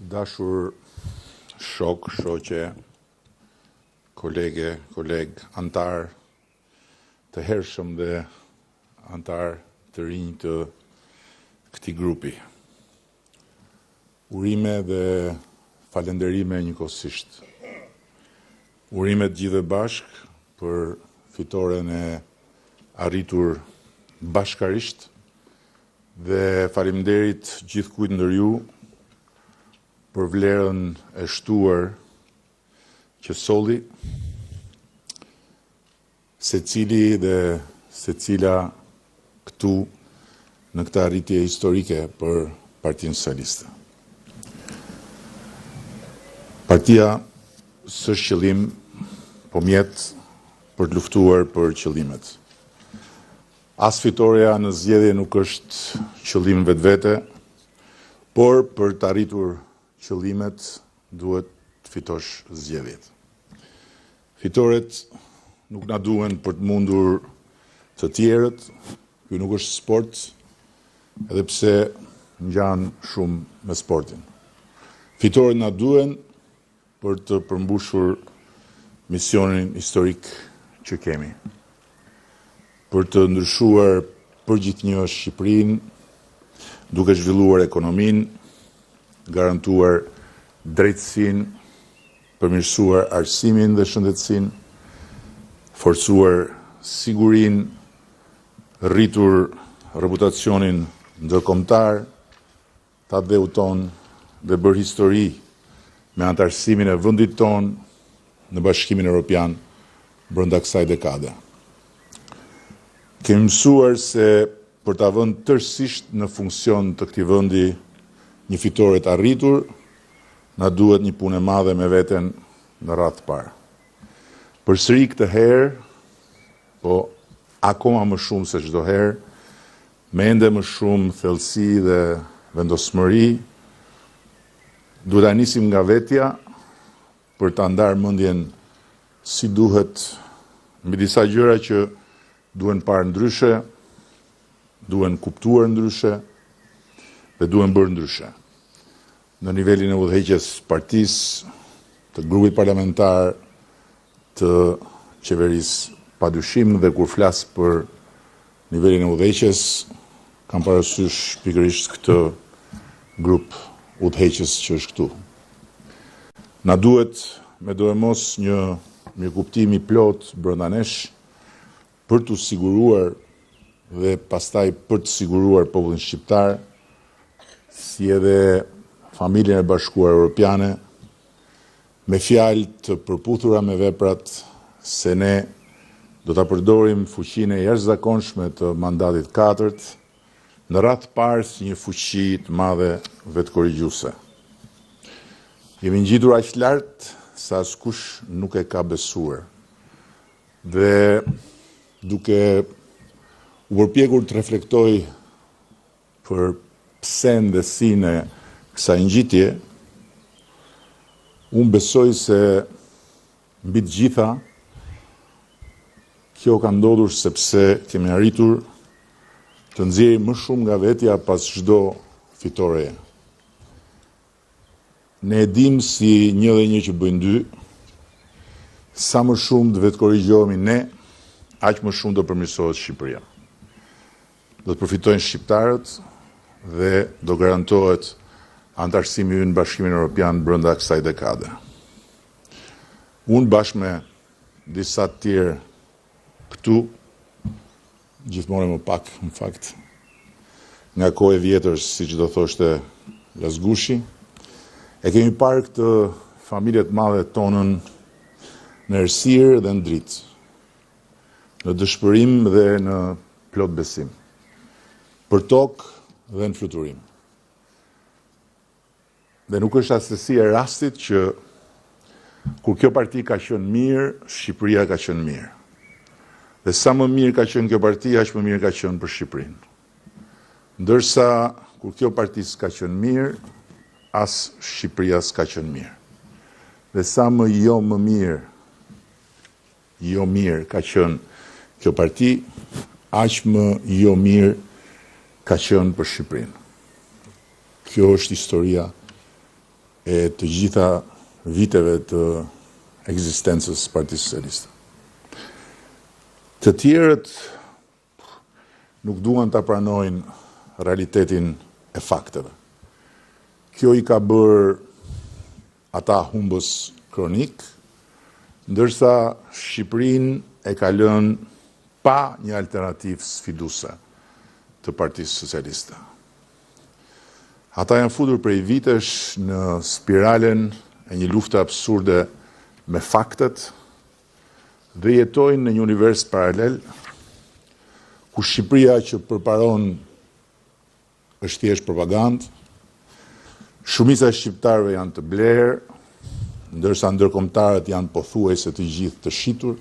Dashur shok, shoqe, koleg, antar të hershëm dhe antar të rinj të këtij grupi. Urime dhe falënderime njëkohësisht. Urime të gjithëve bashk për fitoren e arritur bashkarisht dhe faleminderit gjithkujt ndër ju për vlerën e shtuar që solli secili dhe secila këtu në këtë arritje historike për Partinë Socialiste. Partia s'është qëllim, po mjet për të luftuar për qëllimet. As fitoria në zgjedhje nuk është qëllim vetvete, por për të arritur qëllimet duhet të fitosh zgjedhjet. Fitoret nuk na duhen për të mundur të tjerët, ky nuk është sport, edhe pse ngjan shumë me sportin. Fitoret na duhen për të përmbushur misionin historik që kemi. Për të ndryshuar përgjithënjë Shqipërinë, duke zhvilluar ekonominë, garantuar drejtësinë, përmirësuar arsimin dhe shëndetësinë, forcuar sigurinë, rritur reputacionin ndërkombëtar, ta dheuton dhe bërë histori me antarësimin e vendit ton në Bashkimin Evropian brenda kësaj dekade. Kemi mësuar se për ta vënë tërësisht në funksion të këtij vendi një fitore të arritur, na duhet një punë e madhe me veten në radhë të parë. Përsëri këtë herë, po akoma më shumë se çdo herë, me ende më shumë thellësi dhe vendosmëri, duhet ta nisim nga vetja për ta ndarë mendjen si duhet mbi disa gjëra që duhen parë ndryshe, duhen kuptuar ndryshe dhe duhen bërë ndryshe. Në nivelin e udhëheqjes partisë, të grupit parlamentar, të qeverisë, padyshim dhe kur flas për nivelin e udhëheqjes, kam parasysh pikërisht këtë grup udhëheqjes që është këtu. Na duhet me dorëmos një mirëkuptim i plot brenda nesh për t'u siguruar dhe pastaj për të siguruar popullin shqiptar, si edhe familjen e Bashkuar Europiane, me fjalë të përputhura me veprat se ne do ta përdorim fuqinë e jashtëzakonshme të mandatit 4 në radhë parë si një fuqi të madhe vetkorrigjuese. Jemi ngjitur aq lart sa askush nuk e ka besuar. Dhe duke u përpjekur të reflektoj për pse ndesinë e kësaj ngjitje, unë besoj se mbi të gjitha kjo ka ndodhur sepse kemi arritur të nxjerrim më shumë nga vetja pas çdo fitoreje. Ne e dim si 1 dhe 1 që bëjnë 2, sa më shumë të vetkorrigjohemi ne, aq më shumë do përmirësohet Shqipëria. Do të përfitojnë shqiptarët dhe do garantohet antarësimi ynë në Bashkimin Evropian brenda kësaj dekade. Unë bashkë me disa të tjerë këtu, gjithmonë më pak, në fakt, nga kohë e vjetër, siç do thoshte Lazgushi, e kemi parë këtë familje të madhe tonën në errësirë dhe në dritë, në dëshpërim dhe në plot besim, për tokë dhe në fluturim. Dhe nuk është asesi e rastit që kur kjo parti ka qenë mirë, Shqipëria ka qenë mirë. Dhe sa më mirë ka qenë kjo parti, aq më mirë ka qenë për Shqipërinë. Ndërsa kur kjo parti s'ka qenë mirë, as Shqipëria s'ka qenë mirë. Dhe sa më jo mirë ka qenë kjo parti, aq më jo mirë ka qenë për Shqipërinë. Kjo është historia e të gjitha viteve të ekzistencës së Partisë Socialiste. Të tjerët nuk duan ta pranojnë realitetin e fakteve. Kjo i ka bërë ata humbës kronik, ndërsa Shqipërinë e ka lënë pa një alternativë sfiduese të Partisë Socialiste. Ata janë futur prej vitesh në spiralen e një lufte absurde me faktet dhe jetojnë në një univers paralel ku Shqipëria që përparon është thjesht propagandë, shumica e shqiptarëve janë të blerë, ndërsa ndërkombëtarët janë pothuajse të gjithë të shitur,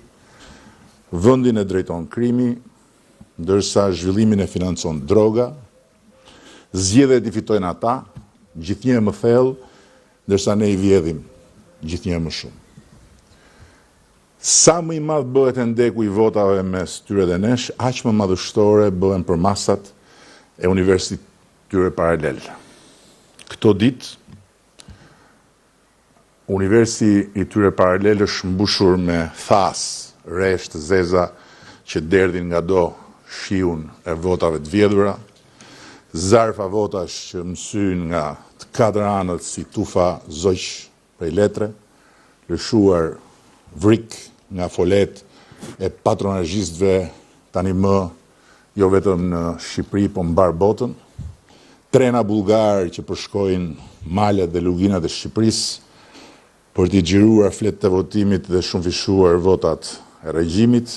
vendin e drejton krimi, ndërsa zhvillimin e financon droga, zgjedhjet i fitojnë ata, gjithnjë më thellë, ndërsa ne i vjedhim gjithnjë më shumë. Sa më i madh bëhet e ndeku i votave mes tyre dhe nesh, aq më madhështore bëhen përmasat e universit tyre paralel. Këto ditë, universi i tyre paralel është mbushur me thas, rresht, zeza që derdhin nga do shiun e votave të vjedhura, zarfa votash që mësyn nga të katër anët si tufa zogj prej letre, lëshuar vrik nga folet e patronazhistëve tani më jo vetëm në Shqipëri, po mbar botën, trena bulgar që përshkojnë malet dhe luginat e Shqipërisë për t'i xhiruar fletë të votimit dhe shumë fishuar votat e regjimit,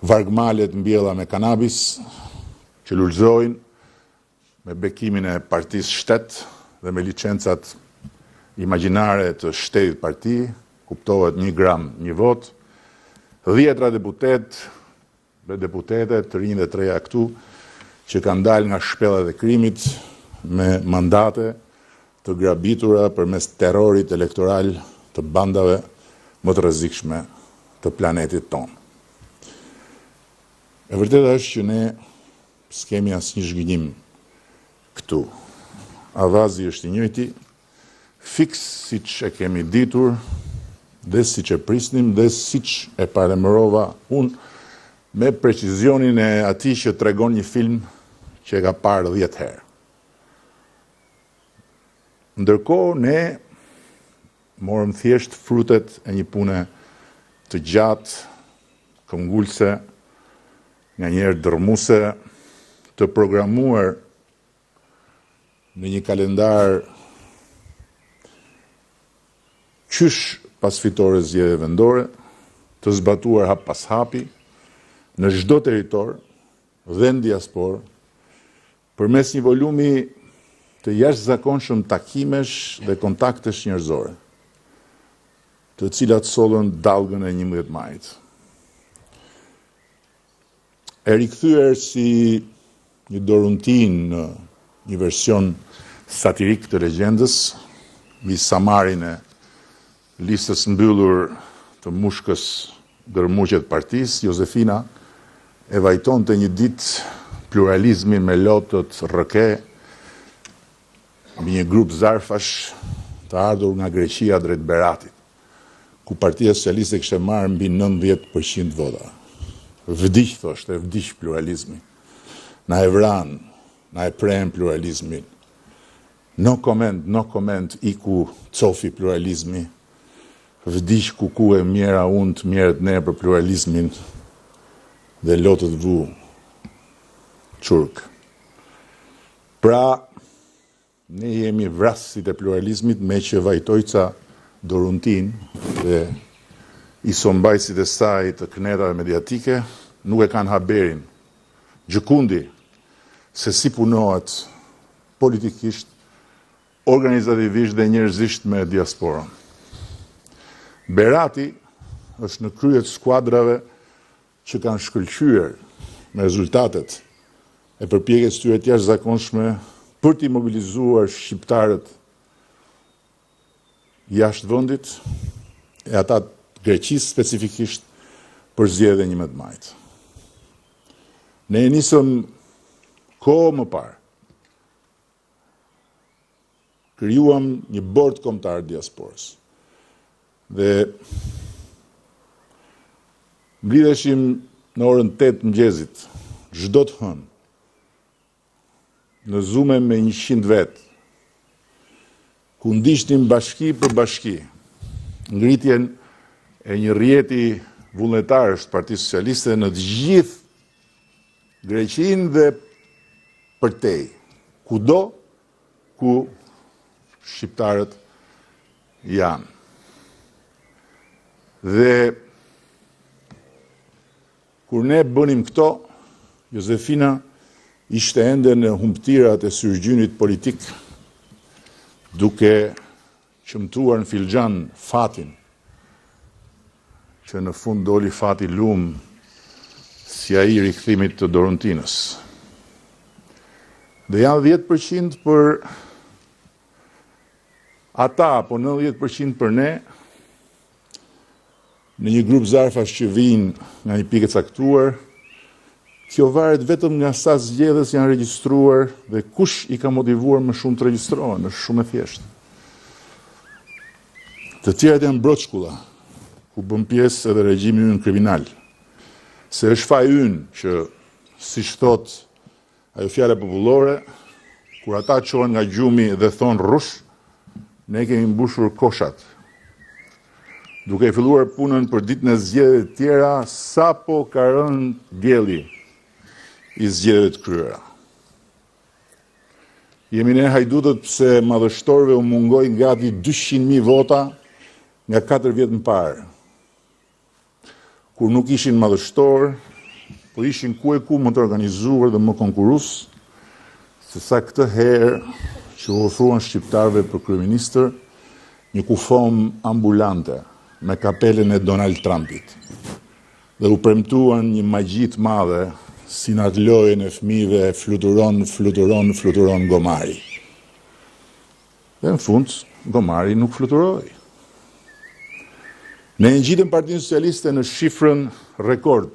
vargmalet mbjella me kanabis që lulëzojnë me bekimin e partisë shtet dhe me licencat imagjinare të shtetit parti, kuptohet 1 gram 1 vot, 10 deputet dhe deputete të rinj dhe treja këtu që kanë dalë nga shpellat e krimit me mandate të grabitura përmes terrorit elektoral të bandave më të rrezikshme të planetit tonë. E vërteta është që ne s'kemi asnjë zhgënjim këtu. Avazi është i njëjti, fiks siç e kemi ditur dhe siç e prisnim dhe siç e paremërova unë me precizionin e atij që tregon një film që e ka parë 10 herë. Ndërkohë ne morëm thjesht frutet e një pune të gjatë, këmbgulse, nganjëherë dërmuese, të programuar në një kalendar qysh pas fitores zgjedhjeve vendore, të zbatuar hap pas hapi, në çdo territor dhe në diasporë, përmes një volumi të jashtëzakonshëm takimesh dhe kontaktesh njerëzore, të cilat sollën dallgën e 11 majit. E rikthyer si një doruntin në një version satirik të legjendës, mbi samarin e listës mbyllur të mushkës gërmuqet partisë, Josefina e vajton të një ditë pluralizmin me lotët rrëke, mbi një grup zarfash të ardhur nga Greqia drejt Beratit, ku Partia Socialiste kishte marrë mbi 90% vota. Vdiq, thoshte, vdiq pluralizmi. Na e vran, na e prem pluralizmin. No comment, iku cofi pluralizmi. Vdiq kuku e mjera unë të mjerët ne për pluralizmin dhe lotët vu qurk. Pra, ne jemi vrasësit e pluralizmit me që vajtojca doruntin dhe i sombajtësit e saj të kënetave mediatike nuk e kanë haberin gjëkundi se si punohet politikisht, organizativisht dhe njerëzisht me diasporën. Berati është në krye të skuadrave që kanë shkëlqyer me rezultatet e përpjekjes tyre të jashtëzakonshme për t'i mobilizuar shqiptarët jashtë vendit e ata të Greqisë specifikisht për zgjedhjen e 11 majit. Ne nisëm kohë më parë krijuam një bord kombëtar diasporës. Dhe mblidheshim në orën 8 mëngjesit, çdo të hënë, në zume me 100 vetë, ku ndiqnim bashki për bashki ngritjen e një rrjeti vullnetarësh të Partisë Socialiste në të gjithë Greqinë dhe përtej, kudo ku shqiptarët janë. Dhe kur ne bënim këto, Josefina ishte ende në humbtirat e syrgjynit politik, duke qëmtuar në filxhan fatin, që në fund doli fati lum si ai i rikthimit të Dorontinës. Dhe janë 10% për ata, apo 90% për ne, në një grup zarfash që vinë nga një pikë e caktuar. Kjo varet vetëm nga sa zgjedhës janë regjistruar dhe kush i ka motivuar më shumë të regjistrohen, është shumë e thjeshtë. Të tjerat janë broçkulla, ku bën pjesë edhe regjimi ynë kriminal. Se është faji ynë që, siç thot ajo fjala popullore, kur ata qohen nga gjumi dhe thonë rrush, ne kemi mbushur koshat. Duke i filluar punën për ditën e zgjedhjeve të tjera, sapo ka rënë dielli i zgjedhjeve të kryera. Jemi ne hajdutët pse madhështorëve u mungoi gati 200.000 vota nga 4 vjet më parë, kur nuk ishin madhështorë, po ishin ku e ku më të organizuar dhe më konkurrues, se sa këtë herë që u ofruan shqiptarëve për kryeministër një kufom ambulante me kapelen e Donald Trumpit. Dhe u premtuan një magji të madhe, si në atë lojën e fëmijëve, fluturon gomari. Dhe në fund, gomari nuk fluturoi. Ne ngjitëm Partinë Socialiste në shifrën rekord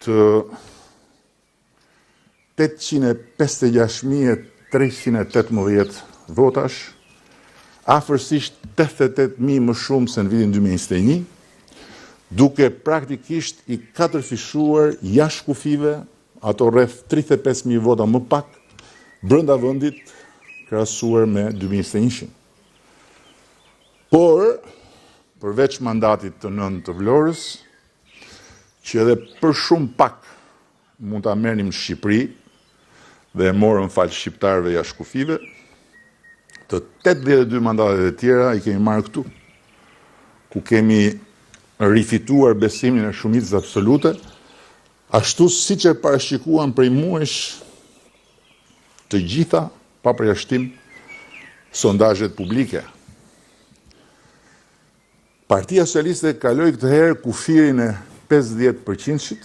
të 856.318 votash, afërsisht 88.000 më shumë se në vitin 2021, duke praktikisht i 4 fishuar jashtë kufive, ato rreth 35.000 vota më pak, brenda vendit krahasuar me 2021. Por, përveç mandatit të 9 të Vlorës, që edhe për shumë pak mund ta merrnim në Shqipëri dhe e morëm fal shqiptarëve jashtë kufive, të 82 mandatet e tjera i kemi marrë këtu, ku kemi rifituar besimin e shumicës absolute, ashtu siç e parashikuan prej muajsh të gjitha, pa përjashtim, sondazhet publike. Partia Socialiste kaloi këtë herë kufirin e 50%-shit,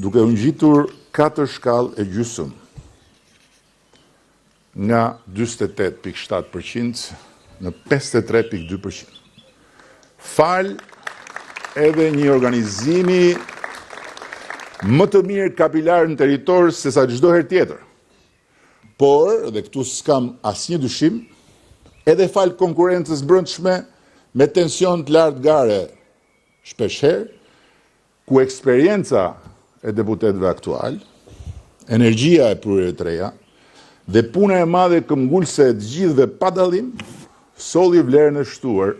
duke u ngjitur 4 shkallë e gjysmë, nga 48.7% në 53.2%. Fal edhe një organizimi më të mirë kapilar në territor se sa çdo herë tjetër. Por, dhe këtu s'kam asnjë dyshim, edhe fal konkurrencës brendshme me tension të lartë gare shpeshherë, ku eksperienca e deputetëve aktual, energjia e prurjes të reja dhe puna e madhe këmbgulse e të gjithëve pa dallim, solli vlerën e shtuar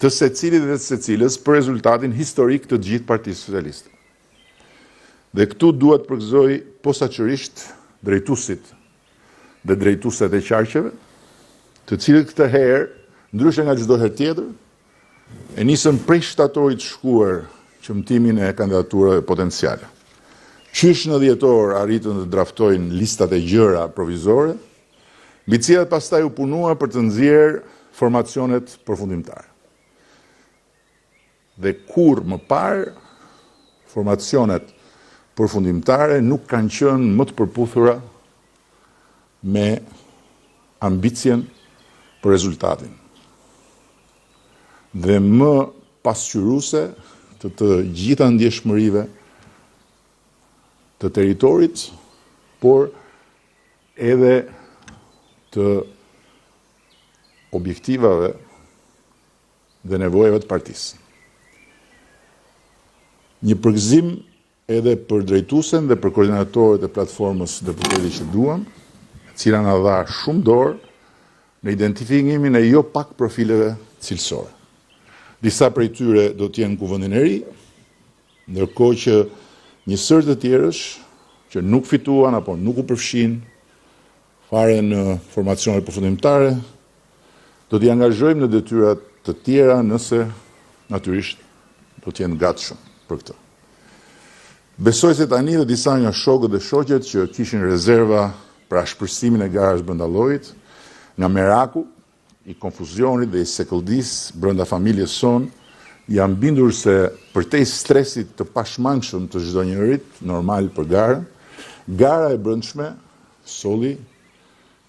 të secilit dhe të secilës për rezultatin historik të gjithë Partisë Socialiste. Dhe këtu duhet përgëzoj posaçërisht drejtuesit dhe drejtueset e qarqeve, të cilët këtë herë, ndryshe nga çdo herë tjetër, e nisën prej shtatorit të shkuar qëmtimin e kandidaturave potenciale. Qysh në dhjetor arritën të draftojnë listat e gjëra provizore, mbi të cilat pastaj u punua për të nxjerrë formacionet përfundimtare. Dhe kur më parë, formacionet përfundimtare nuk kanë qenë më të përputhura me ambicien për rezultatin. Dhe më pasqyruese të gjitha ndjeshmërive të territorit, por edhe të objektivave dhe nevojave të partisë. Një përgëzim edhe për drejtuesen dhe për koordinatorët e platformës deputeti që duam, e cila na dha shumë dorë në identifikimin e jo pak profileve cilësore. Disa prej tyre do të jenë kuvendin e ri, ndërkohë që një sër të tjerësh që nuk fituan apo nuk u përfshin fare në formacionet përfundimtare, do t'i angazhojmë në detyrat të tjera nëse natyrisht do t'jenë gatshëm për këtë. Besoj se tani dhe disa nga shokët dhe shoqet që kishin rezerva për ashpërsimin e garës brenda llojit, nga meraku, i konfuzionit dhe i sekëldis brenda familjes son, jam bindur se përtej stresit të pashmangshëm të çdo njërit normal për garën, gara e brendshme solli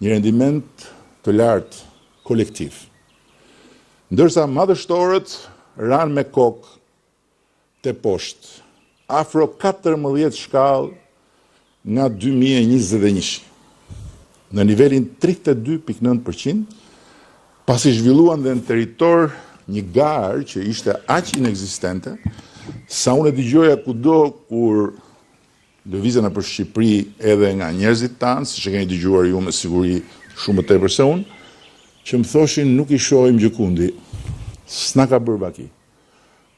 një rendiment të lartë kolektiv. Ndërsa madhështorët ranë me kokë të poshtë, afro 14 shkallë nga 2021, në nivelin 32.9%, pasi zhvilluan dhe në territor një garë që ishte aq inekzistente, sa unë e dëgjoja kudo kur lëvizën për Shqipëri edhe nga njerëzit tanë, siç e keni dëgjuar ju me siguri shumë më tepër se unë, që më thoshin nuk i shohim gjëkundi, s'na ka bërë baki.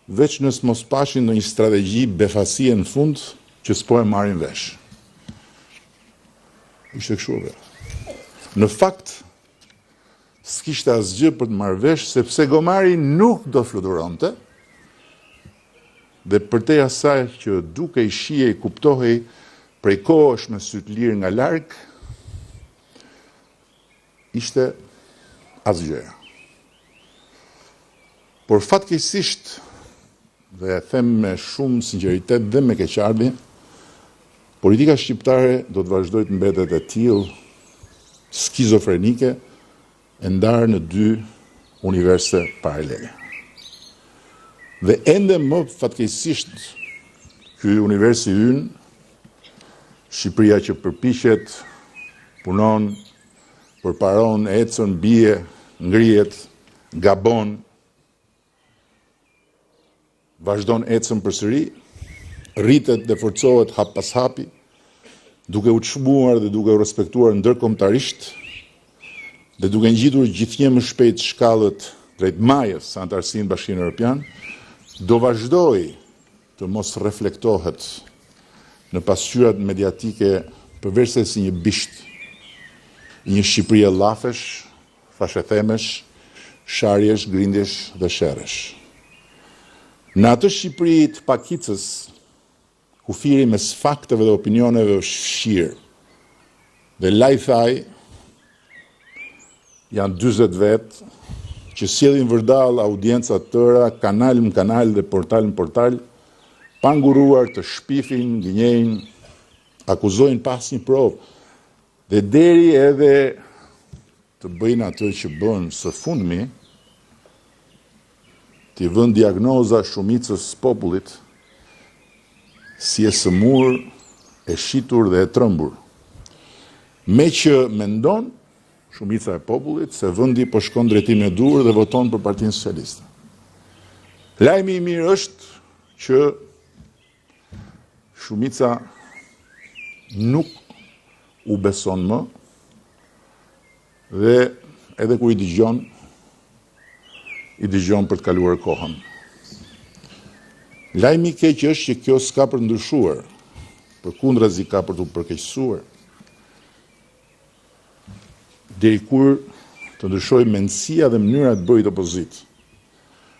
Veç nësë mos pashin në një strategji befasie në fund që s'po e marrin vesh. Ishte kështu ve. Në fakt, s'kishte asgjë për të marrë vesh, sepse gomari nuk do fluturonte, dhe përtej asaj që duke i shije i kuptohej prej kohësh me syt lirë nga larg, ishte asgjëja. Por fatkeqësisht, dhe e them me shumë sinqeritet dhe me keqardhje, politika shqiptare do të vazhdojë të mbetet e tillë skizofrenike, e ndarë në dy universe paralele. Dhe ende më fatkeqësisht ky universi ynë, Shqipëria që përpiqet, punon, përparon, ecën, bie, ngrihet, gabon, vazhdon ecën përsëri, rritet dhe forcohet hap pas hapi, duke u çmuar dhe duke u respektuar ndërkombëtarisht, dhe duke ngjitur gjithnjë më shpejt shkallët drejt majës së antarësinë në Bashkinë Evropian, do vazhdoj të mos reflektohet në pasqyrat mediatike përveç se si një bisht, një Shqipëri e llafesh, fashethemesh, sharjesh, grindjesh dhe sherresh. Në atë Shqipëri të pakicës, ku firi mes fakteve dhe opinioneve është fshirë, dhe lajthaj janë 40 vetë, që sjellin vërdall audienca të tëra, kanal në kanal dhe portal në portal, pa nguruar të shpifin, gënjejnë, akuzojnë pas një provë, dhe deri edhe të bëjnë atë që bën së fundmi, t'i vën diagnoza shumicës popullit si e sëmur, e shitur dhe e trembur. Me që mendon shumica e popullit se vendi po shkon drejtim në dur dhe voton për Partinë Socialiste. Lajmi i mirë është që shumica nuk u beson më dhe edhe kur i dëgjon për të kaluar kohën. Lajmi i keq është që kjo s'ka për ndryshuar, përkundrazi ka për të përkeqësuar. Deri kur të ndryshoj mendësia dhe mënyra të bërit opozitë.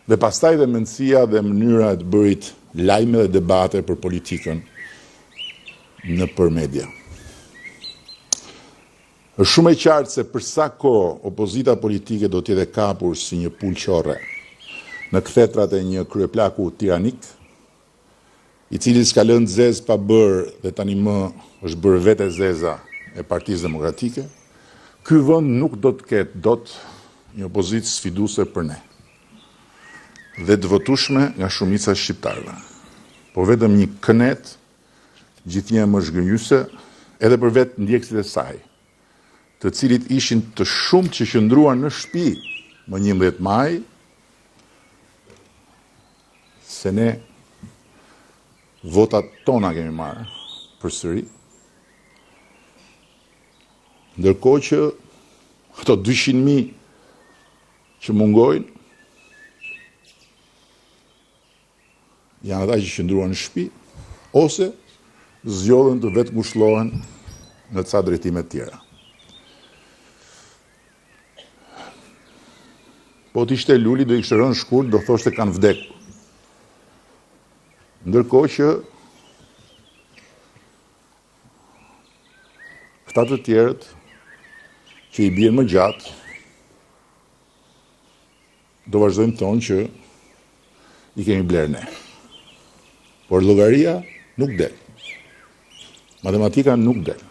Dhe pastaj dhe mendësia dhe mënyra të bërit lajme dhe debate për politikën në për media. Është shumë e qartë se për sa kohë opozita politike do t'jetë kapur si një pul qorre në kthetrat e një kryeplaku tiranik, i cili s'ka lënë zezë pa bërë dhe tani më është bërë vete zeza e Partisë Demokratike, ky vend nuk do të ketë dot një opozitë sfiduese për ne dhe të votueshme nga shumica e shqiptarëve, por vetëm një kënet gjithnjë më zhgënjyese edhe për vetë ndjekësit e saj, të cilit ishin të shumë që qëndruan në shtëpi më 11 maj, se ne votat tona kemi marrë përsëri. Ndërkohë që ato 200.000 që mungojnë janë ata që qëndruan në shtëpi ose zgjodhen të vetë ngushëllohen në ca drejtime të tjera. Po t'ishte Luli do i kishte rënë shkurt, do thoshte kanë vdekur. Ndërkohë që këta të tjerët që i bien më gjatë do vazhdojmë tonë që i kemi blerë ne. Por llogaria nuk del. Matematika nuk del.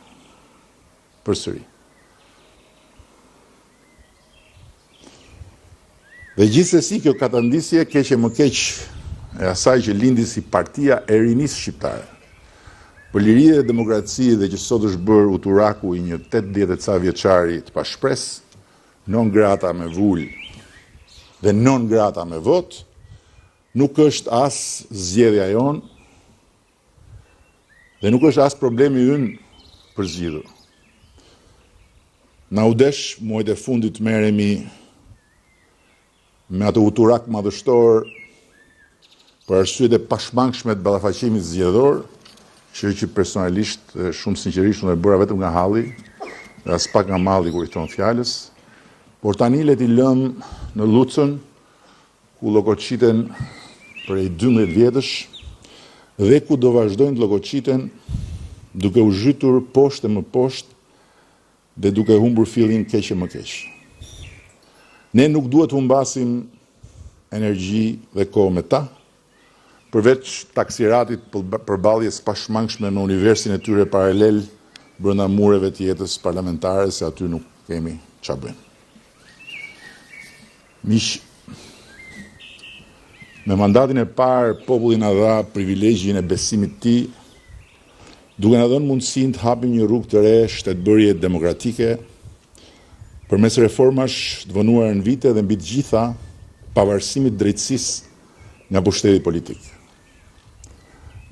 Përsëri. Dhe gjithsesi kjo katandisje keq e më keq e asaj që lindi si partia e rinisë shqiptare. Për liri dhe demokraci dhe që sot është bërë uturaku i një 80 e ca vjeçari të pashpres, non grata me vull dhe non grata me vot, nuk është as zgjedhja jon dhe nuk është as problemi ynë për zgjidhur. Na u desh muajt e fundit merremi me atë uturak madhështor për arsyet e pashmangshme të ballafaqimit zgjedhor, që personalisht shumë sinqerisht unë e bëra vetëm nga halli, dhe as pak nga malli kur i thon fjalës, por tani le t'i lëm në Lucën, ku llokoqiten prej 12 vjetësh dhe ku do vazhdojnë të llokoqiten duke u zhytur poshtë e më poshtë dhe duke humbur fillin keq e më keq. Ne nuk duhet të humbasim energji dhe kohë me ta, përveç taksiratit përballjes pashmangshme me universin e tyre paralel brenda mureve të jetës parlamentare, se aty nuk kemi ç'a bëjmë. Miq, me mandatin e parë populli na dha privilegjin e besimit të tij, duke na dhënë mundësinë të hapim një rrugë të re shtetbërje demokratike përmes reformash të vënuara në vite dhe mbi të gjitha pavarësimit drejtësisë nga pushteti politik.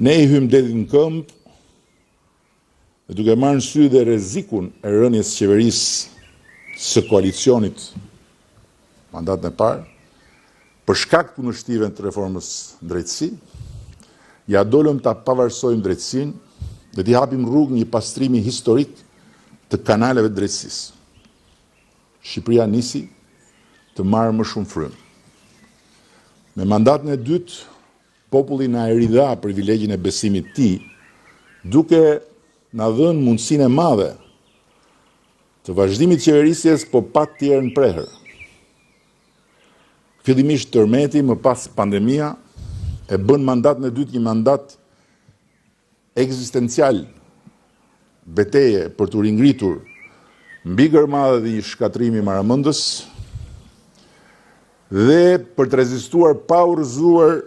Ne i hym detit në këmbë dhe duke marrë në sy dhe rrezikun e rënies qeverisë së koalicionit mandatën e parë, për shkak të kundërshtive të reformës drejtësi, ja dolëm ta pavarësojmë drejtësinë dhe t'i hapim rrugë një pastrimi historik të kanaleve të drejtësisë. Shqipëria nisi të marrë më shumë frymë. Me mandatën e dytë, populli na e ridha privilegjin e besimit të tij, duke na dhënë mundësinë e madhe të vazhdimit të qeverisjes, po pa të tjerë në prehër. Fillimisht tërmeti, më pas pandemia, e bën mandatën e dytë një mandat ekzistencial, betejë për të ringritur mbi gërmadhe dhe një shkatrimi maramendës dhe për të rezistuar pa u rrëzuar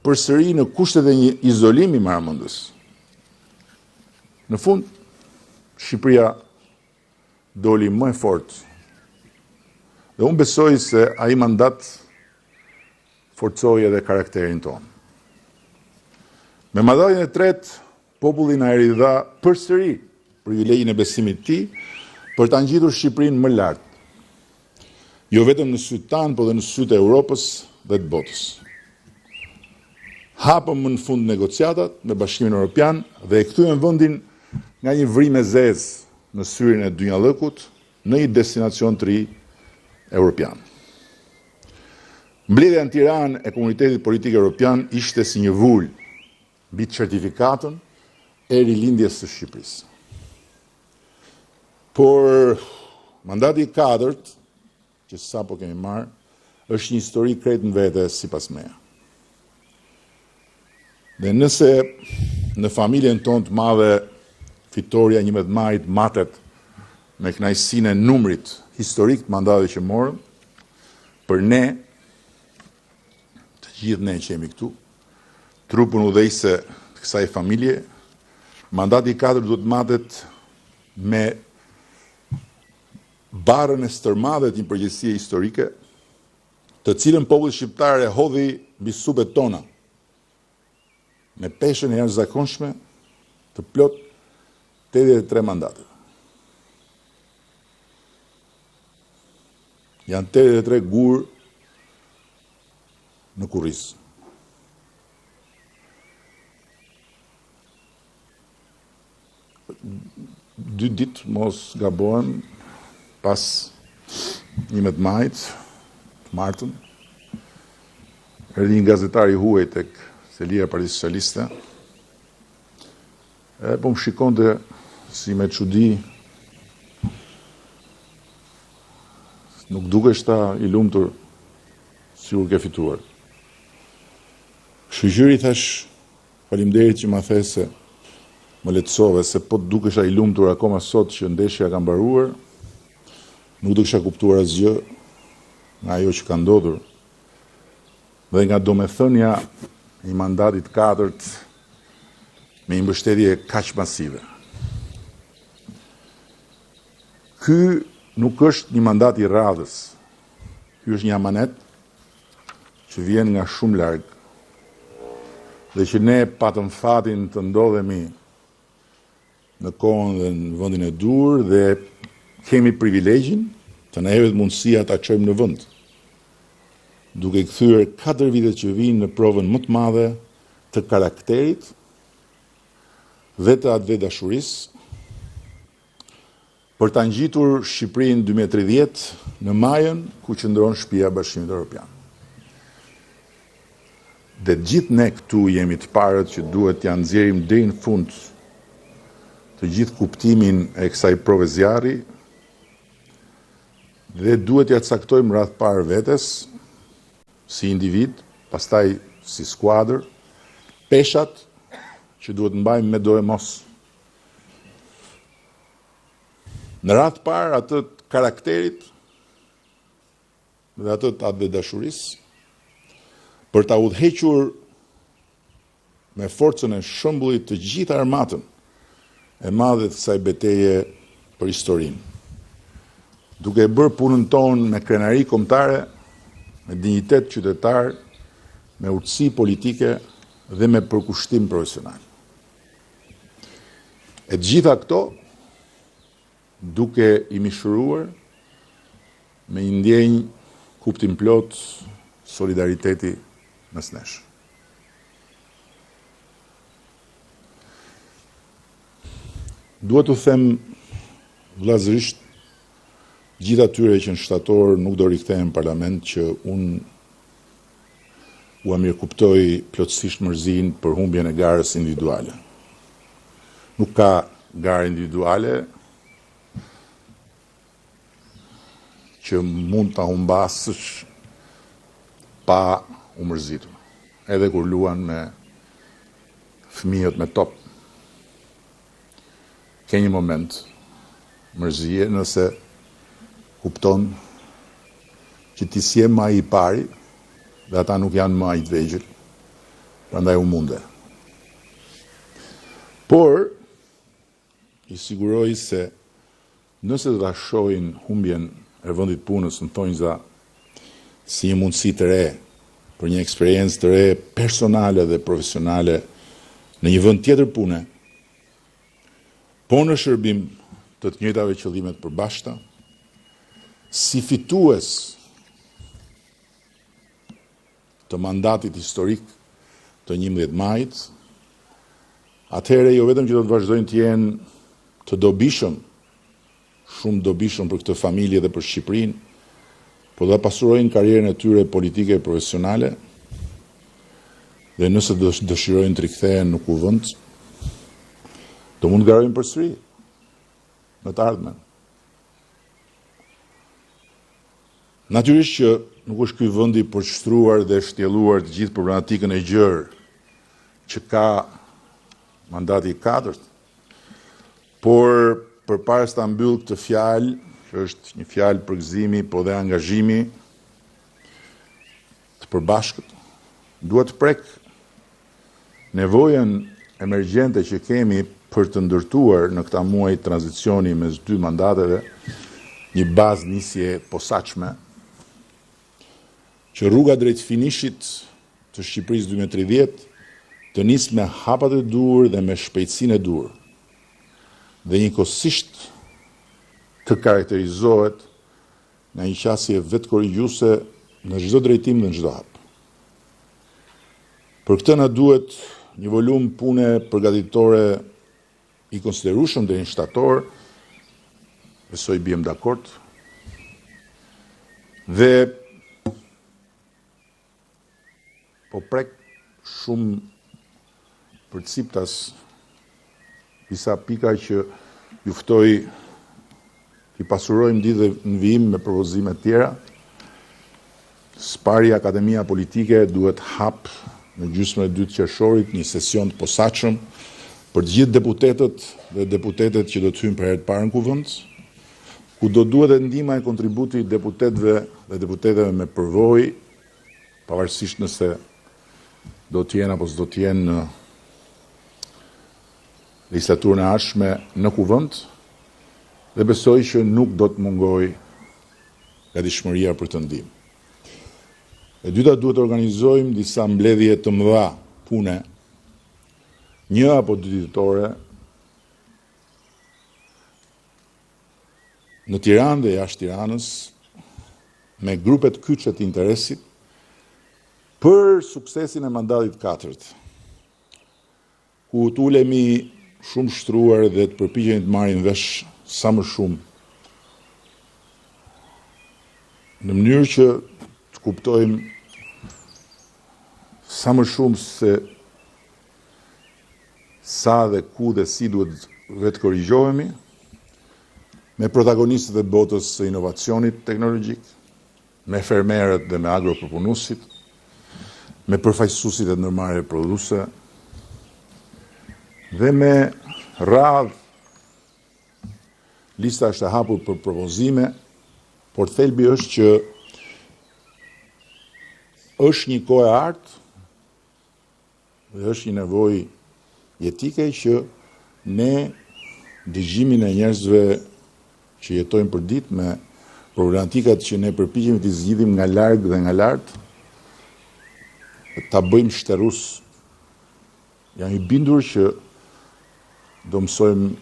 përsëri në kushtet e një izolimi maramendës. Në fund, Shqipëria doli më e fortë. Dhe unë besoj se ai mandat forcoi edhe karakterin tonë. Me mandatin e tretë, populli na e ridha përsëri privilegjin e besimit të tij për ta ngjitur Shqipërinë më lart. Jo vetëm në sytë tanë, por dhe në sytë e Europës dhe të botës. Hapëm më në fund negociatat me Bashkimin Evropian dhe e kthyem vendin nga një vrim e zezë në syrin e dynjallëkut në një destinacion të ri evropian. Mbledhja në Tiranë e komunitetit politik evropian ishte si një vul mbi certifikatën e rilindjes së Shqipërisë. Por mandati i katërt, që sapo kemi marrë, është një histori krejt në vete sipas meja. Dhe nëse në familjen tonë të madhe fitoria 11 majit matet me kënaqësinë e numrit historik të mandateve që morëm, për ne, të gjithë ne që jemi këtu, trupën udhëheqëse të kësaj familje, mandati i katërt duhet matet me barën e stërmadhe të një përgjegjësie historike, të cilën populli shqiptar e hodhi mbi supet tona, me peshën e jashtëzakonshme të plot 83 mandate. Janë 83 gur në kurriz. Dy ditë, mos gabohem, pas 11 majit, të martën, erdhi një gazetar i huaj tek selia e Partisë Socialiste, po më shikonte si me çudi, nuk dukeshta i lumtur, sigur ke fituar. Shoqëri thash, faleminderit që ma the se më lehtësove, se po dukesha i lumtur akoma sot që ndeshja ka mbaruar, nuk do kisha kuptuar asgjë nga ajo që ka ndodhur. Dhe nga domethënia e mandatit 4 me një mbështetje kaq masive. Ky nuk është një mandat i radhës. Ky është një amanet që vjen nga shumë larg. Dhe që ne patëm fatin të ndodhemi në kohën dhe në vendin e dur dhe kemi privilegjin të na jepet mundësia ta çojmë në vend, duke kthyer 4 vitet që vinë në provën më të madhe të karakterit dhe të atë dashurisë për ta ngjitur Shqipërinë 2030 në majën ku qëndron shtëpia e Bashkimit Evropian. Dhe gjithë ne këtu jemi të parët që duhet t'ja nxjerrim deri në fund të gjithë kuptimin e kësaj prove zjarri dhe duhet t'ja caktojmë radh parë vetes, si individ, pastaj si skuadër, peshat që duhet mbajmë me do e mos. Në radh parë atë të karakterit dhe atë të dashurisë, për ta udhëhequr me forcën e shembullit të gjithë armatën e madhe të kësaj betejë për historinë, duke e bërë punën tonë me krenari kombëtare, me dinjitet qytetar, me urtësi politike dhe me përkushtim profesional. E të gjitha këto duke i mishëruar me një ndjenjë kuptim plot solidariteti mes nesh. Duhet të them vllazërisht gjithë atyre që në shtator nuk do rikthehen në parlament që unë u mirëkuptoj plotësisht mërzin për humbjen e garës individuale. Nuk ka garë individuale që mund ta humbasësh pa u mërzitur, edhe kur luan me fëmijët me top. Ke një moment mërzie nëse kupton që ti s'je më ai i pari dhe ata nuk janë më ai të vegjël, prandaj u munde. Por i siguroj se nëse do ta shohin humbjen e vendit punës në thonjza si një mundësi të re për një eksperiencë të re personale dhe profesionale në një vend tjetër pune, po në shërbim të të njëjtave qëllimet përbashkëta, si fitues të mandatit historik të 11 majit, atëherë jo vetëm që do të vazhdojnë të jenë të dobishëm, shumë dobishëm për këtë familje dhe për Shqipërinë, po do ta pasurojnë karrierën e tyre politike e profesionale, dhe nëse dëshirojnë të rikthehen në kuvend, do mund të garojnë përsëri në të ardhmen. Natyrisht që nuk është ky vendi përshtruar dhe shtjelluar të gjithë problematikën e gjerë që ka mandati i 4, por përpara se ta mbyll këtë fjalë, që është një fjalë përgëzimi po dhe angazhimi të përbashkët, duhet të prek nevojën emergjente që kemi për të ndërtuar në këta muaj tranzicioni mes 2 mandateve një bazë nisje posaçme që rruga drejt finishit të Shqipërisë 2030 të nisë me hapat e dur dhe me shpejtësinë e dur dhe njëkohësisht të karakterizohet nga një qasje vetë korrigjuese në çdo drejtim dhe në çdo hap. Për këtë na duhet një volum pune përgatitore i konsiderueshëm deri në shtator, besoj biem dakord, dhe po prek shumë përciptas disa pika që ju ftoj t'i pasurojmë ditë dhe në vijim me propozime të tjera. Së pari, Akademia Politike duhet hap në gjysmën e dytë qershorit një sesion të posaçëm për të gjithë deputetët dhe deputetet që do të hyjnë për herë të parë në kuvend, ku do duhet e ndihma e kontributi deputetëve dhe deputeteve me përvojë, pavarësisht nëse do të jenë apo s'do të jenë në legislaturën e ardhshme në kuvend, dhe besoj që nuk do të mungojë gatishmëria për të ndihmë. E dyta, duhet të organizojmë disa mbledhje të mëdha pune, një apo dy ditore, në Tiranë dhe jashtë Tiranës, me grupet kyçe të interesit për suksesin e mandatit 4, ku të ulemi shumë shtruar dhe të përpiqemi të marrim vesh sa më shumë, në mënyrë që të kuptojmë sa më shumë se sa dhe ku dhe si duhet vetë korrigjohemi, me protagonistët e botës së inovacionit teknologjik, me fermerët dhe me agropërpunuesit, me përfaqësuesit e ndërmarrjeve prodhuese dhe me radhë lista është e hapur për propozime, por thelbi është që është një kohë e artë dhe është një nevojë jetike që ne dëgjimin e njerëzve që jetojnë për ditë me problematikat që ne përpiqemi t'i zgjidhim nga larg dhe nga lart, ta bëjmë shterus. Jam i bindur që do mësojmë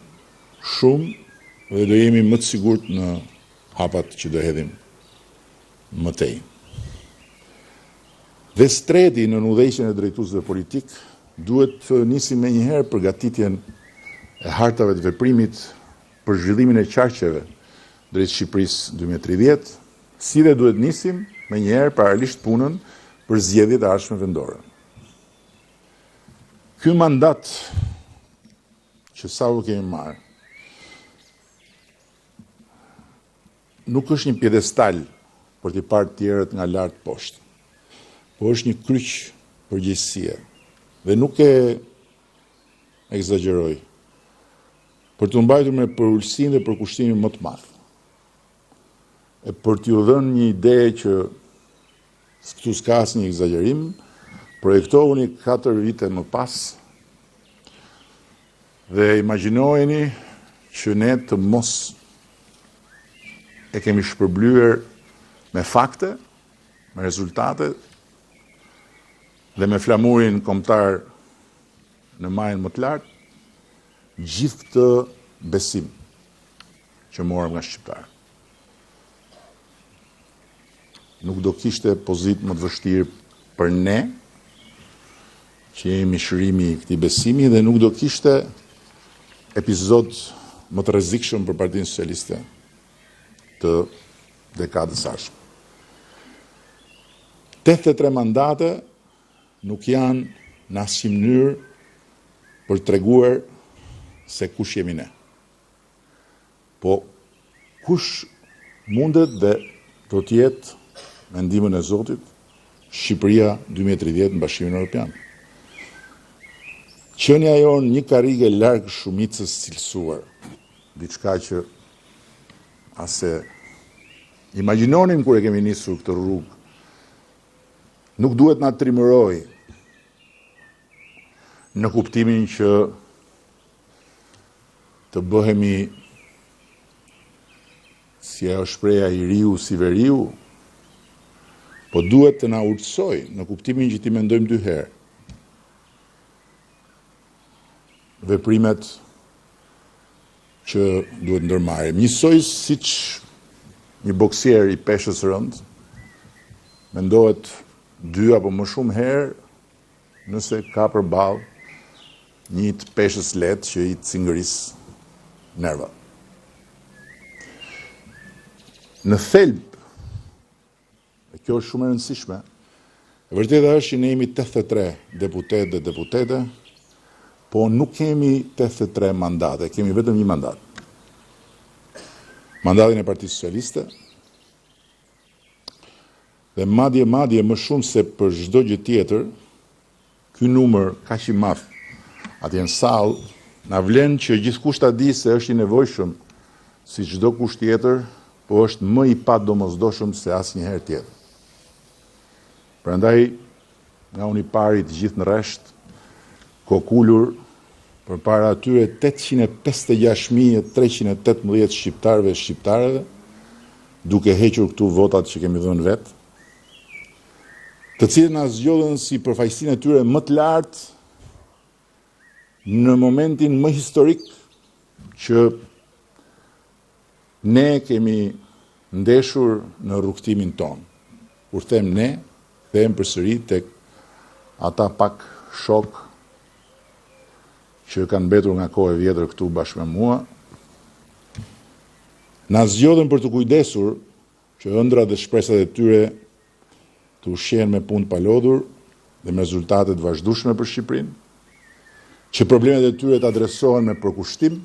shumë dhe do jemi më të sigurt në hapat që do hedhim më tej. Dhe streti në udhëheqjen e drejtuesve politik duhet të nisim me njëherë përgatitjen e hartave të veprimit për zhvillimin e qarqeve drejt Shqipërisë 2030, si dhe duhet nisim me njëherë paralelisht punën për zgjedhjet e ardhshme vendore. Ky mandat që sapo kemi marrë nuk është një pjedestal për t'i parë të tjerët nga lart poshtë, po është një kryq përgjegjësie dhe nuk e egzageroj, për të mbajtur me përulësinë dhe përkushtimin më të madh. E për t'ju dhënë një ide që këtu s'ka asnjë egzagerim, projektohuni 4 vite më pas dhe imagjinojeni që ne të mos e kemi shpërblyer me fakte, me rezultate dhe me flamurin kombëtar në majën më të lartë, gjithë këtë besim që morëm nga shqiptarë. Nuk do kishte pozitë më të vështirë për ne, që jemi shërimi i këtij besimi, dhe nuk do kishte epizod më të rrezikshëm për Partinë Socialiste të dekadës ardhshme. 83 mandate nuk janë në asnjë mënyrë për treguar se kush jemi ne. Po kush mundet dhe do të jetë me ndihmën e Zotit Shqipëria 2030 në Bashkimin Evropian. Qenia jonë një karrige larg shumicës cilësuar, diçka që ase imagjinonim kur e kemi nisur këtë rrugë, nuk duhet na trimëroj në kuptimin që të bëhemi si ajo shpreha i riu si veriu, po duhet të na urtësoj në kuptimin që ti mendojmë dy herë. Veprimet që duhet ndërmarrim. Njësoj siç një boksier i peshës rënd mendohet 2 apo më shumë herë nëse ka përballë një të peshës lehtë që i cingëris nerva. Në thelb, e kjo është shumë e rëndësishme, e vërteta është që ne jemi 83 deputet dhe deputete, po nuk kemi 83 mandate, kemi vetëm një mandat. Mandatin e Partisë Socialiste, dhe madje më shumë se për çdo gjë tjetër, ky numër kaq i madh atje në sallë na vlen që gjithkusht ta di se është i nevojshëm si çdo kusht tjetër, po është më i padomosdoshëm se asnjëherë tjetër. Prandaj, nga unë i pari të gjithë në rresht, kokulur përpara atyre 856.318 shqiptarëve shqiptareve, duke hequr këtu votat që kemi dhënë vetë, të cilët na zgjodhen si përfaqësinë e tyre më të lartë në momentin më historik që ne kemi ndeshur në rrugtimin ton. Kur them ne, them përsëri tek ata pak shok që kanë mbetur nga kohë e vjetër këtu bashkë me mua, na zgjodhen për të kujdesur që ëndrat dhe shpresat e tyre të ushqehen me punë palodhur dhe me rezultate të vazhdueshme për Shqipërinë, që problemet e tyre të adresohen me përkushtim,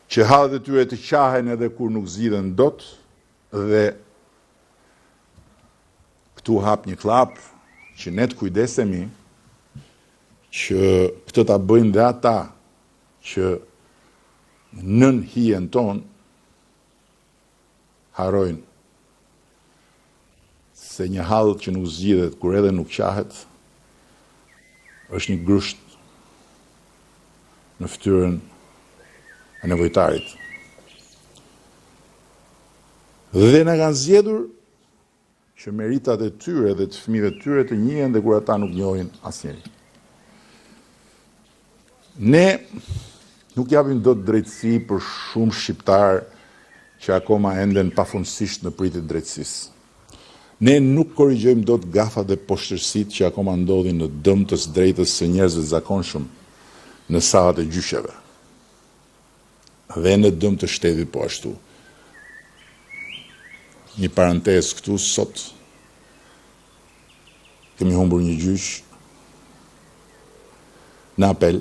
që hallet e tyre të qahen edhe kur nuk zgjidhen dot, dhe këtu hap një klap që ne të kujdesemi që këtë ta bëjnë dhe ata që nën hijen ton harojnë se një hall që nuk zgjidhet kur edhe nuk qahet është një grusht në fytyrën e nevojtarit. Dhe na kanë zgjedhur që meritat e tyre dhe të fëmijëve të tyre të njihen dhe kur ata nuk njohin asnjëri. Ne nuk japim dot drejtësi për shumë shqiptar që akoma enden pafundësisht në pritje të drejtësisë. Ne nuk korrigjojmë dot gafat dhe poshtërsitë që akoma ndodhin në dëm të së drejtës së njerëzve të zakonshëm në sallat e gjyqeve. Dhe në dëm të shtetit po ashtu. Një parantezë këtu, sot kemi humbur një gjyq në apel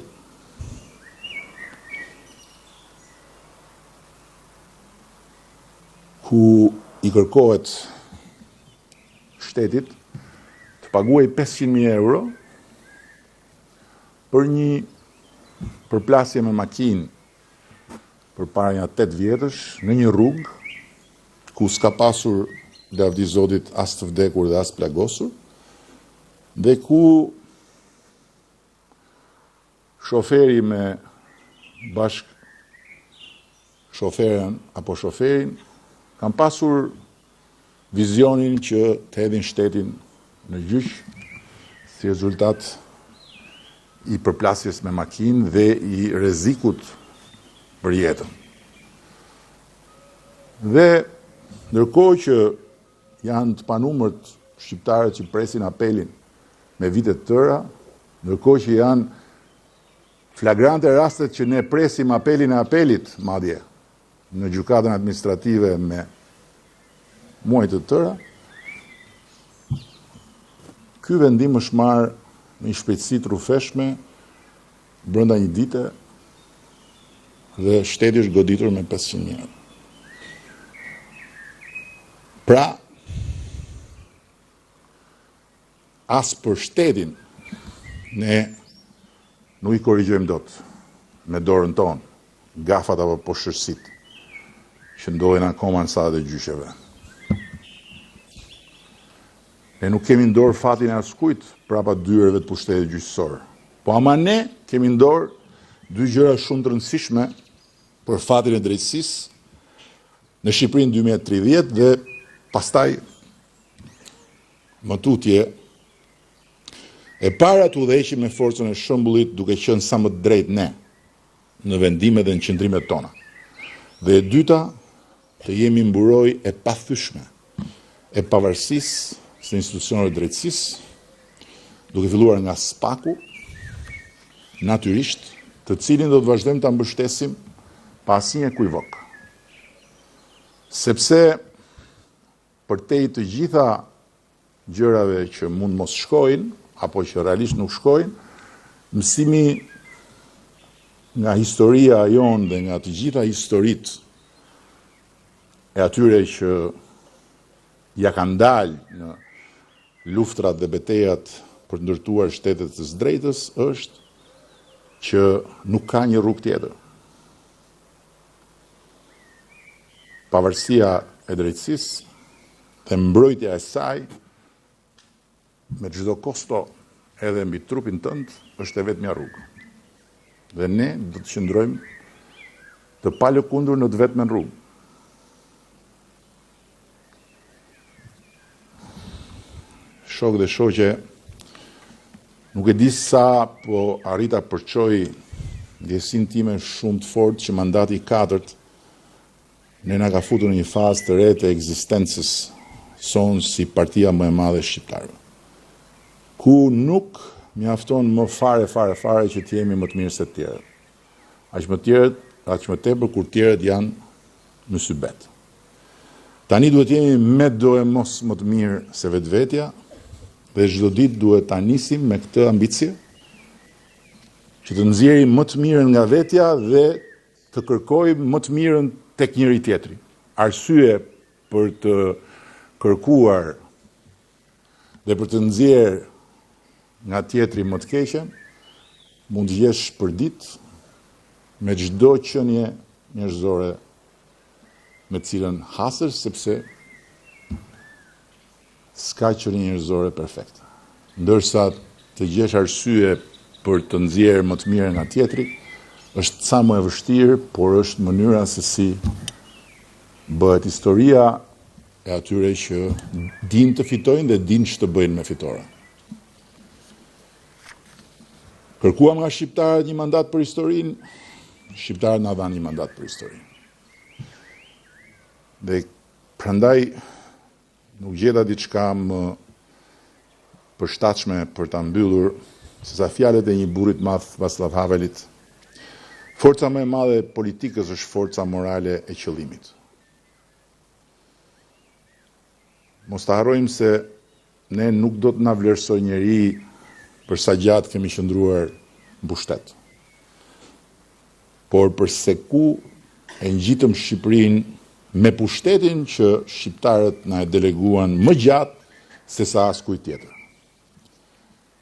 ku i kërkohet shtetit të paguajë 500.000 euro për një përplasje me makinë përpara një 8 vjetësh në një rrugë ku s'ka pasur lavdi Zotit as të vdekur dhe as plagosur, dhe ku shoferi me bashk shoferen apo shoferin kanë pasur vizionin që të hedhin shtetin në gjyq si rezultat i përplasjes me makinë dhe i rrezikut për jetën. Dhe ndërkohë që janë të panumërt shqiptarët që presin apelin me vite të tëra, ndërkohë që janë flagrante rastet që ne presim apelin e apelit, madje, në gjykatën administrative me muaj të tëra, ky vendim është marrë me një shpejtësi të rrufeshme brenda një dite dhe shteti është goditur me 500.000 euro. Pra, as për shtetin ne nuk i korrigjojmë dot me dorën tonë gafat apo poshtërsitë që ndodhin akoma në sallat e gjyqeve. Ne nuk kemi në dorë fatin e askujt prapa dyreve të pushtetit gjyqësor. Po ama ne kemi në dorë dy gjëra shumë të rëndësishme për fatin e drejtësisë në Shqipërinë 2030 dhe pastaj më tutje e para të udhëheqim me forcën e shëmbullit duke qenë sa më drejt ne në vendimet dhe në qëndrimet tona. Dhe e dyta, të jemi mburoj e pathyeshme e pavarësisë së institucioneve drejtësisë, duke filluar nga SPAK-u, natyrisht, të cilin do të vazhdojmë ta mbështesim pa asnjë ekivok. Sepse përtej të gjitha gjërave që mund mos shkojnë, apo që realisht nuk shkojnë, mësimi nga historia jonë dhe nga të gjitha historitë e atyre që ja kanë dalë në luftrat dhe betejat për të ndërtuar shtetet të së drejtës është që nuk ka një rrugë tjetër. Pavarësia e drejtësisë dhe mbrojtja e saj me çdo kosto edhe mbi trupin tënd është e vetmja rrugë. Dhe ne do të qëndrojmë të palëkundur në të vetmen rrugë. Shok dhe shoqe, nuk e di sa, po arrita përçoj ndjesinë time shumë të fortë që mandati i katërt ne na ka futur në një fazë të re të ekzistencës sonë si partia më e madhe shqiptare, ku nuk mjafton më fare që të jemi më të mirë se të tjerët. Aq më tepër kur tjerët janë në sybet. Tani duhet jemi me do e mos më të mirë se vetvetja, dhe çdo ditë duhet ta nisim me këtë ambicie që të nxjerrim më të mirën nga vetja dhe të kërkojmë më të mirën tek njëri tjetri. Arsye për të kërkuar dhe për të nxjerrë nga tjetri më të keqen mund të jesh për ditë me çdo qenie njerëzore me cilën hasësh, sepse s'ka qenie njerëzore perfekte. Ndërsa të gjesh arsye për të nxjerrë më të mirë nga tjetri është sa më e vështirë, por është mënyra se si bëhet historia e atyre që din të fitojnë dhe din që të bëjnë me fitore. Kërkuam nga shqiptarët një mandat për historinë, shqiptarët na dhanë një mandat për historinë. Dhe prandaj nuk gjeta diçka më përshtatshme për ta mbyllur sesa fjalët e një burrit madh Václav Havelit. Forca më e madhe e politikës është forca morale e qëllimit. Mos ta harrojmë se ne nuk do të na vlerësoj njeri për sa gjatë kemi qëndruar në pushtet. Por përse ku e ngjitëm Shqipërinë me pushtetin që shqiptarët na e deleguan më gjatë se sa askujt tjetër.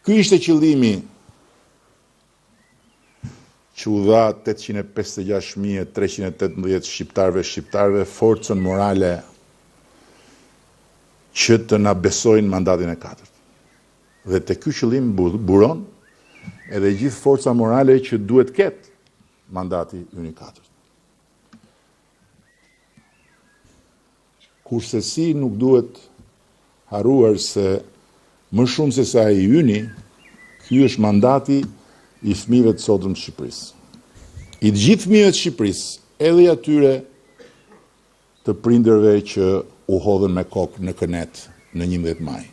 Ky ishte qëllimi që u dha 856.318 shqiptarëve forcën morale që të na besojnë mandatin e katërt. Dhe te ky qëllim buron edhe gjithë forca morale që duhet ketë mandati ynë i katërt. Kurse si nuk duhet harruar se më shumë se sa i yni, ky është mandati i fëmijëve të sotëm të Shqipërisë. I të gjithë fëmijëve të Shqipërisë, edhe i atyre të prindërve që u hodhën me kokë në kënet në 11 maj.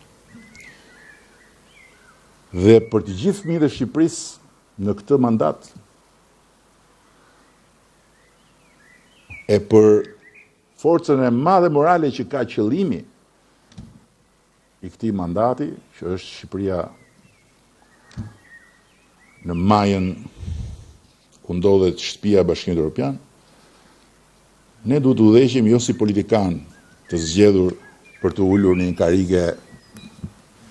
Dhe për të gjithë fëmijët e Shqipërisë në këtë mandat e për forcën e madhe morale që ka qëllimi i këtij mandati, që është Shqipëria në majën ku ndodhet shtëpia e Bashkimit Evropian, ne duhet të udhëheqim jo si politikan të zgjedhur për të ulur në një karige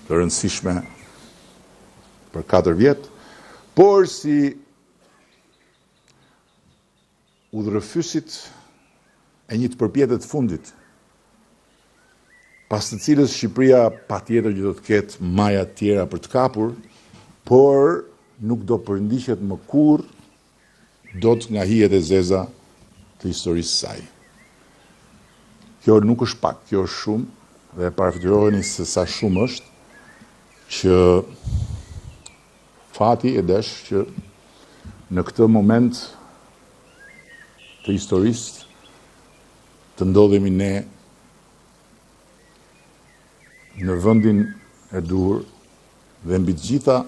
të rëndësishme për 4 vjet, por si udhërëfysit e një të përpjetët fundit, pas të cilës Shqipëria patjetër që do të ketë maja të tjera për të kapur, por nuk do përndiqet më kurrë dot nga hijet e zeza të historisë së saj. Kjo nuk është pak, kjo është shumë, dhe parafitërojeni se sa shumë është, që fati e desh që në këtë moment të historisë të ndodhemi ne në vendin e dur dhe mbi të gjitha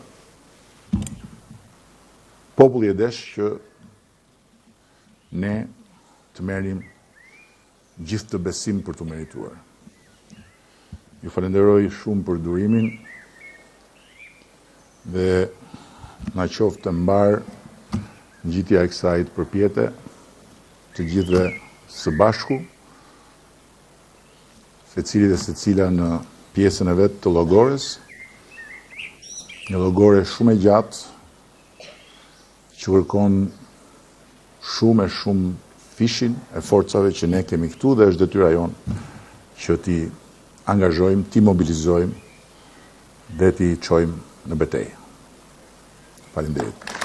populli e desh që ne të merrim gjithë të besim për të merituar. Ju falenderoj shumë për durimin dhe na qoftë të mbar ngjitja e kësaj përpjete të gjithëve së bashku, secili dhe secila në pjesën e vet të llogores, një llogore shumë e gjatë që kërkon shumë e shumë fishin e forcave që ne kemi këtu dhe është detyra jonë që ti angazhojmë, ti mobilizojmë dhe ti çojmë në betejë. Faleminderit.